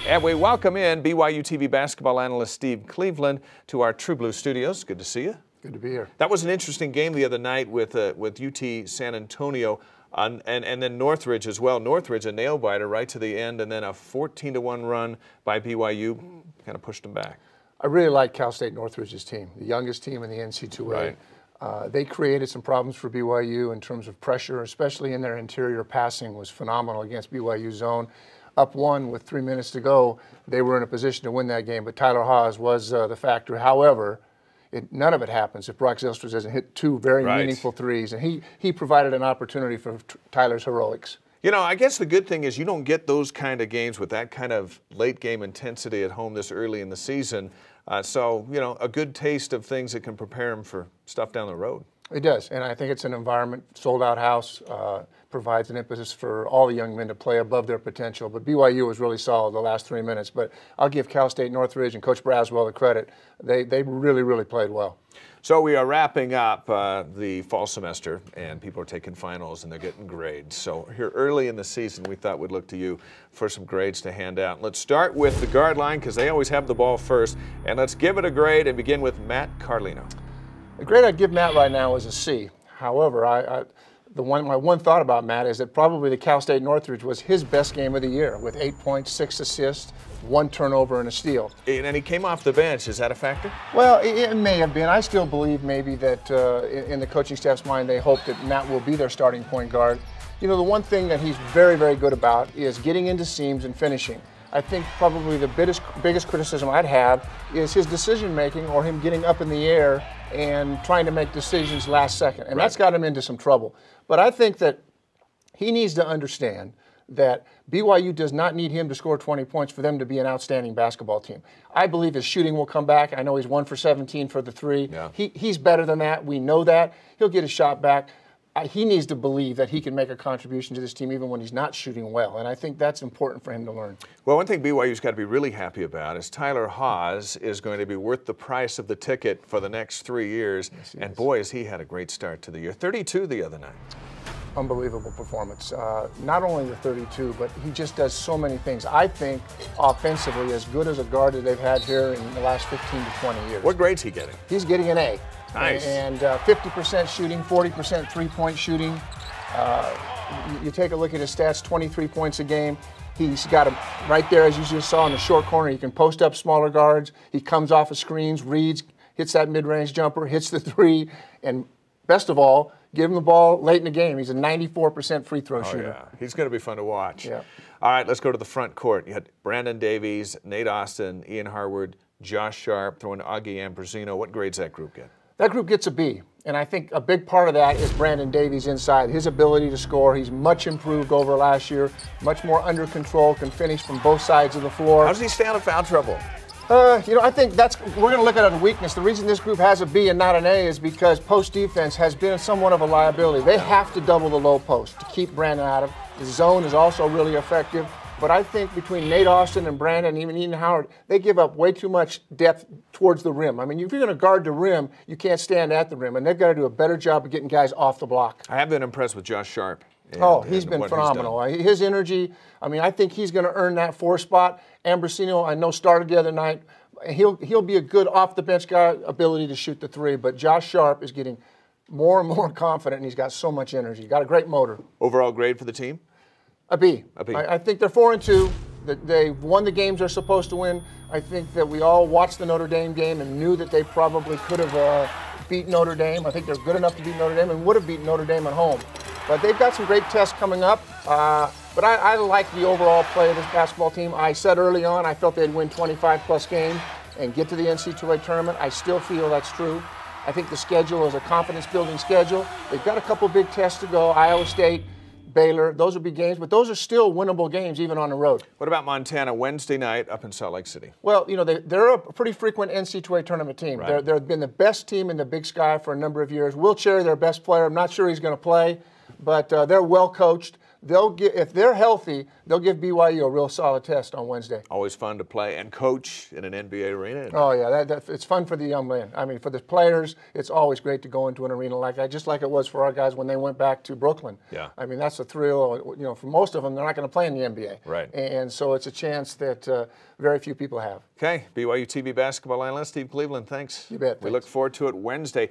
And we welcome in BYU TV basketball analyst Steve Cleveland to our True Blue studios. Good to see you. Good to be here. That was an interesting game the other night with UT San Antonio and then Northridge as well. Northridge, a nail-biter right to the end, and then a 14-1 run by BYU kind of pushed them back. I really like Cal State Northridge's team, the youngest team in the NC2A. Right. They created some problems for BYU in terms of pressure, especially in their interior passing was phenomenal against BYU zone. Up one with 3 minutes to go, they were in a position to win that game, but Tyler Haws was the factor. However, none of it happens if Brock Zylstra doesn't hit two very meaningful threes, and he provided an opportunity for Tyler's heroics. You know, I guess the good thing is you don't get those kind of games with that kind of late game intensity at home this early in the season. So, you know, a good taste of things that can prepare them for stuff down the road. It does, and I think it's an environment, sold-out house, provides an impetus for all the young men to play above their potential. But BYU was really solid the last 3 minutes. But I'll give Cal State Northridge and Coach Braswell the credit. They really, really played well. So we are wrapping up the fall semester, and people are taking finals, and they're getting grades. So here early in the season, we thought we'd look to you for some grades to hand out. Let's start with the guard line because they always have the ball first. And let's give it a grade and begin with Matt Carlino. The grade I'd give Matt right now is a C. However, my one thought about Matt is that probably the Cal State Northridge was his best game of the year with 8 points, 6 assists, 1 turnover, and a steal. And he came off the bench. Is that a factor? Well, it may have been. I still believe maybe that in the coaching staff's mind, they hope that Matt will be their starting point guard. You know, the one thing that he's very, very good about is getting into seams and finishing. I think probably the biggest criticism I'd have is his decision-making or him getting up in the air and trying to make decisions last second. And that's got him into some trouble. But I think that he needs to understand that BYU does not need him to score 20 points for them to be an outstanding basketball team. I believe his shooting will come back. I know he's 1 for 17 for the three. Yeah. He's better than that. We know that. He'll get his shot back. He needs to believe that he can make a contribution to this team even when he's not shooting well, and I think that's important for him to learn. Well, one thing BYU's got to be really happy about is Tyler Haws is going to be worth the price of the ticket for the next 3 years, and boy, has he had a great start to the year. 32 the other night. Unbelievable performance. Not only the 32, but he just does so many things. I think offensively as good as a guard that they've had here in the last 15 to 20 years. What grade's he getting? He's getting an A. Nice. And 50% shooting, 40% three-point shooting. You take a look at his stats, 23 points a game. He's got him right there, as you just saw in the short corner. He can post up smaller guards. He comes off of screens, reads, hits that mid-range jumper, hits the three, and best of all, give him the ball late in the game. He's a 94% free throw shooter. Yeah. He's going to be fun to watch. Yeah. All right, let's go to the front court. You had Brandon Davies, Nate Austin, Ian Harwood, Josh Sharp, throwing Augie Ambrosino. What grades that group get? That group gets a B, and I think a big part of that is Brandon Davies inside. His ability to score, he's much improved over last year, much more under control, can finish from both sides of the floor. How does he stay out of foul trouble? You know, I think we're going to look at it as a weakness. The reason this group has a B and not an A is because post defense has been somewhat of a liability. They have to double the low post to keep Brandon out of. The zone is also really effective. But I think between Nate Austin and Brandon, even Ian Howard, they give up way too much depth towards the rim. I mean, if you're going to guard the rim, you can't stand at the rim, and they've got to do a better job of getting guys off the block. I have been impressed with Josh Sharp. He's been phenomenal. His energy, I mean, I think he's going to earn that 4 spot. Ambrosino, I know, started the other night. He'll be a good off-the-bench guy, ability to shoot the 3, but Josh Sharp is getting more and more confident, and he's got so much energy. Got a great motor. Overall grade for the team? A B. A B. I think they're 4-2. They've won the games they're supposed to win. I think that we all watched the Notre Dame game and knew that they probably could have beat Notre Dame. I think they're good enough to beat Notre Dame and would have beaten Notre Dame at home. But they've got some great tests coming up. But I like the overall play of this basketball team. I said early on I felt they'd win 25-plus games and get to the NC2A tournament. I still feel that's true. I think the schedule is a confidence-building schedule. They've got a couple big tests to go. Iowa State, Baylor, those will be games, but those are still winnable games even on the road. What about Montana Wednesday night up in Salt Lake City? Well, you know, they're a pretty frequent NC2A tournament team. Right. They've been the best team in the Big Sky for a number of years. Will Cherry, their best player, I'm not sure he's going to play, but they're well coached. if they're healthy, they'll give BYU a real solid test on Wednesday. Always fun to play and coach in an NBA arena. Oh yeah, it's fun for the young men. I mean, for the players, it's always great to go into an arena like that, just like it was for our guys when they went back to Brooklyn. Yeah. I mean, that's a thrill. You know, for most of them, they're not going to play in the NBA. Right. And so it's a chance that very few people have. Okay, BYU TV basketball analyst Steve Cleveland, thanks. You bet. We look forward to it Wednesday.